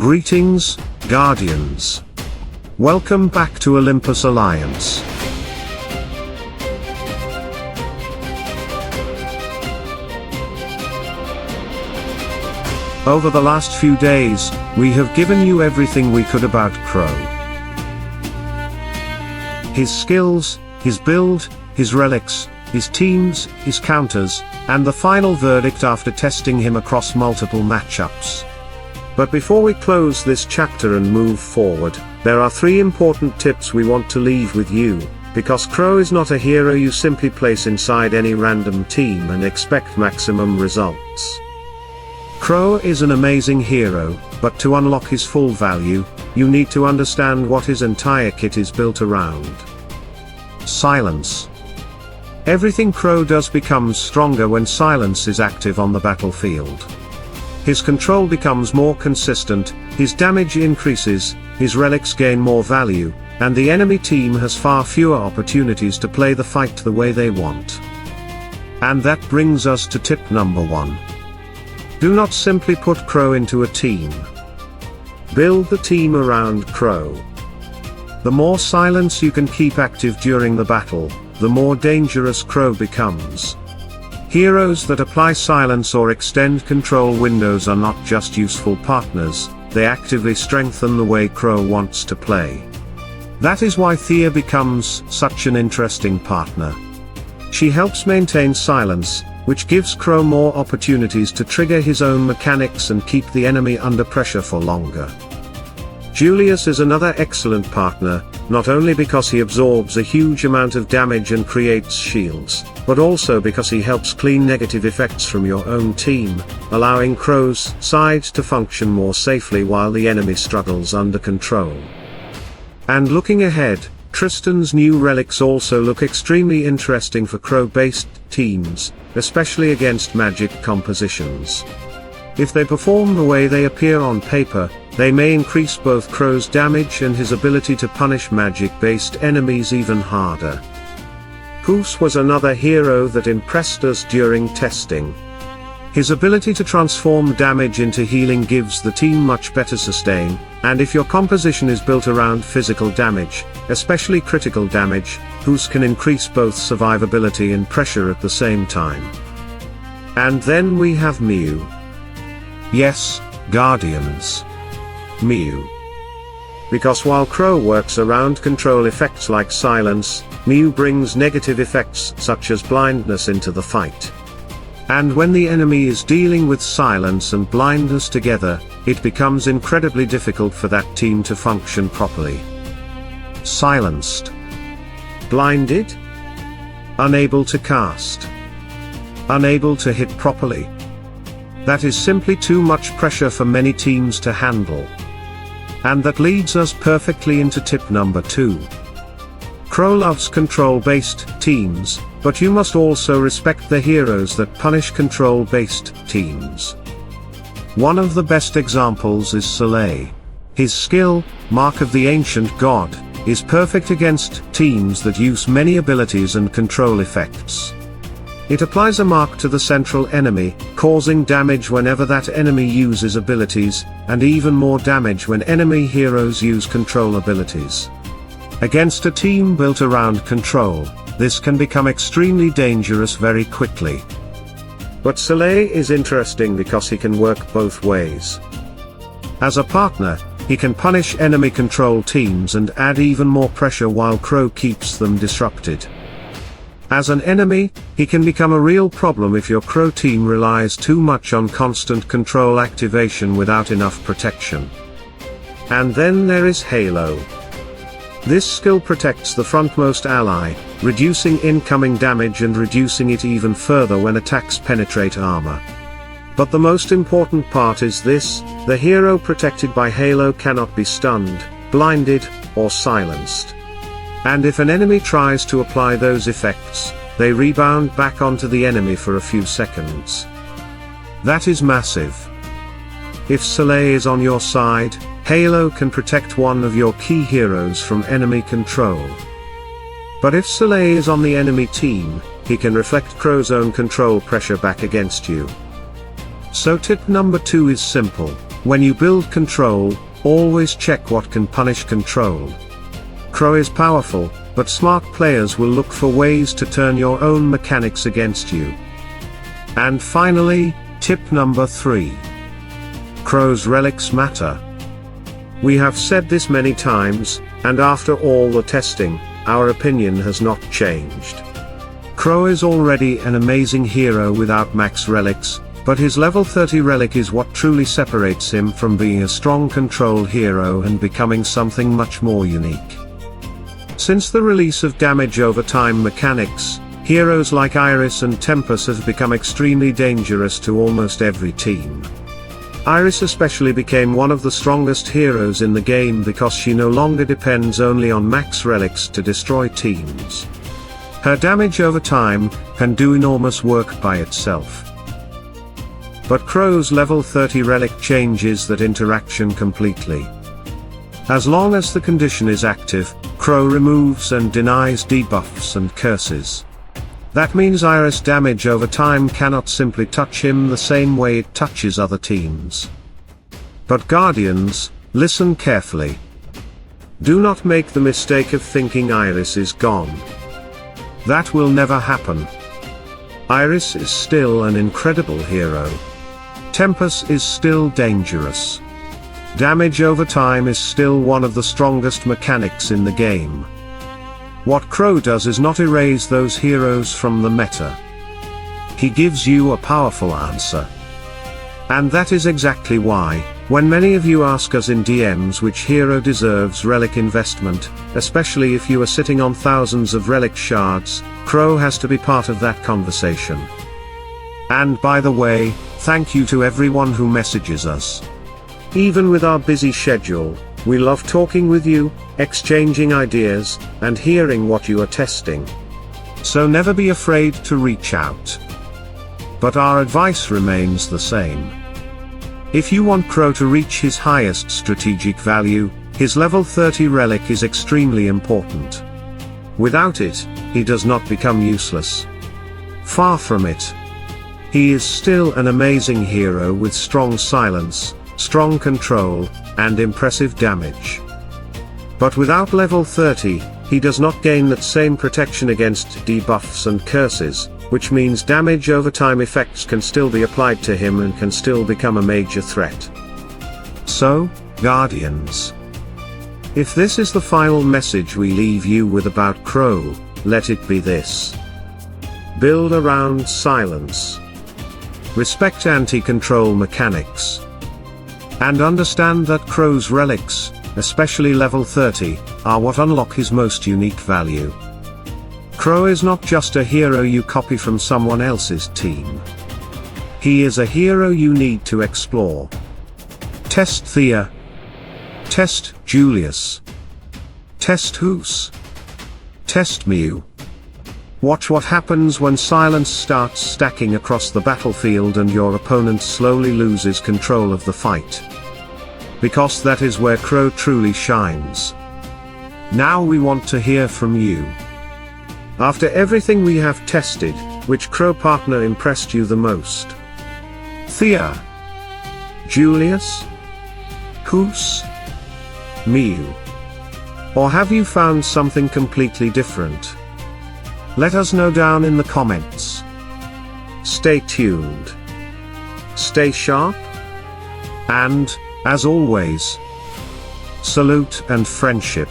Greetings, Guardians. Welcome back to Olympus Alliance. Over the last few days, we have given you everything we could about Crow. His skills, his build, his relics, his teams, his counters, and the final verdict after testing him across multiple matchups. But before we close this chapter and move forward, there are 3 important tips we want to leave with you, because Crow is not a hero you simply place inside any random team and expect maximum results. Crow is an amazing hero, but to unlock his full value, you need to understand what his entire kit is built around. Silence. Everything Crow does becomes stronger when silence is active on the battlefield. His control becomes more consistent, his damage increases, his relics gain more value, and the enemy team has far fewer opportunities to play the fight the way they want. And that brings us to tip number 1. Do not simply put Crow into a team. Build the team around Crow. The more silence you can keep active during the battle, the more dangerous Crow becomes. Heroes that apply silence or extend control windows are not just useful partners, they actively strengthen the way Crow wants to play. That is why Thea becomes such an interesting partner. She helps maintain silence, which gives Crow more opportunities to trigger his own mechanics and keep the enemy under pressure for longer. Julius is another excellent partner, not only because he absorbs a huge amount of damage and creates shields, but also because he helps clean negative effects from your own team, allowing Crow's side to function more safely while the enemy struggles under control. And looking ahead, Tristan's new relics also look extremely interesting for Crow-based teams, especially against magic compositions. If they perform the way they appear on paper, they may increase both Crow's damage and his ability to punish magic-based enemies even harder. Poos was another hero that impressed us during testing. His ability to transform damage into healing gives the team much better sustain, and if your composition is built around physical damage, especially critical damage, Poos can increase both survivability and pressure at the same time. And then we have Mew. Yes, Guardians. Mew. Because while Crow works around control effects like silence, Mew brings negative effects such as blindness into the fight. And when the enemy is dealing with silence and blindness together, it becomes incredibly difficult for that team to function properly. Silenced. Blinded. Unable to cast. Unable to hit properly. That is simply too much pressure for many teams to handle. And that leads us perfectly into tip number 2. Crow loves control-based teams, but you must also respect the heroes that punish control-based teams. One of the best examples is Soleil. His skill, Mark of the Ancient God, is perfect against teams that use many abilities and control effects. It applies a mark to the central enemy, causing damage whenever that enemy uses abilities, and even more damage when enemy heroes use control abilities. Against a team built around control, this can become extremely dangerous very quickly. But Soleil is interesting because he can work both ways. As a partner, he can punish enemy control teams and add even more pressure while Crow keeps them disrupted. As an enemy, he can become a real problem if your Crow team relies too much on constant control activation without enough protection. And then there is Halo. This skill protects the frontmost ally, reducing incoming damage and reducing it even further when attacks penetrate armor. But the most important part is this: the hero protected by Halo cannot be stunned, blinded, or silenced. And if an enemy tries to apply those effects, they rebound back onto the enemy for a few seconds. That is massive. If Soleil is on your side, Halo can protect one of your key heroes from enemy control. But if Soleil is on the enemy team, he can reflect Crow's own control pressure back against you. So tip number 2 is simple: When you build control, always check what can punish control. Crow is powerful, but smart players will look for ways to turn your own mechanics against you. And finally, tip number 3. Crow's relics matter. We have said this many times, and after all the testing, our opinion has not changed. Crow is already an amazing hero without max relics, but his level 30 relic is what truly separates him from being a strong control hero and becoming something much more unique. Since the release of damage over time mechanics, heroes like Iris and Tempest have become extremely dangerous to almost every team. Iris especially became one of the strongest heroes in the game because she no longer depends only on max relics to destroy teams. Her damage over time can do enormous work by itself. But Crow's level 30 relic changes that interaction completely. As long as the condition is active, Crow removes and denies debuffs and curses. That means Iris damage over time cannot simply touch him the same way it touches other teams. But Guardians, listen carefully. Do not make the mistake of thinking Iris is gone. That will never happen. Iris is still an incredible hero. Tempest is still dangerous. Damage over time is still one of the strongest mechanics in the game. What Crow does is not erase those heroes from the meta. He gives you a powerful answer. And that is exactly why, when many of you ask us in DMs which hero deserves relic investment, especially if you are sitting on thousands of relic shards, Crow has to be part of that conversation. And by the way, thank you to everyone who messages us. Even with our busy schedule, we love talking with you, exchanging ideas, and hearing what you are testing. So never be afraid to reach out. But our advice remains the same. If you want Crow to reach his highest strategic value, his level 30 relic is extremely important. Without it, he does not become useless. Far from it. He is still an amazing hero with strong silence, strong control, and impressive damage. But without level 30, he does not gain that same protection against debuffs and curses, which means damage over time effects can still be applied to him and can still become a major threat. So, Guardians, if this is the final message we leave you with about Crow, let it be this. Build around silence. Respect anti-control mechanics. And understand that Crow's relics, especially level 30, are what unlock his most unique value. Crow is not just a hero you copy from someone else's team. He is a hero you need to explore. Test Thea. Test Julius. Test Hus. Test Mew. Watch what happens when silence starts stacking across the battlefield and your opponent slowly loses control of the fight. Because that is where Crow truly shines. Now we want to hear from you. After everything we have tested, which Crow partner impressed you the most? Thea? Julius? Hus? Mew? Or have you found something completely different? Let us know down in the comments. Stay tuned. Stay sharp. And, as always, salute and friendship.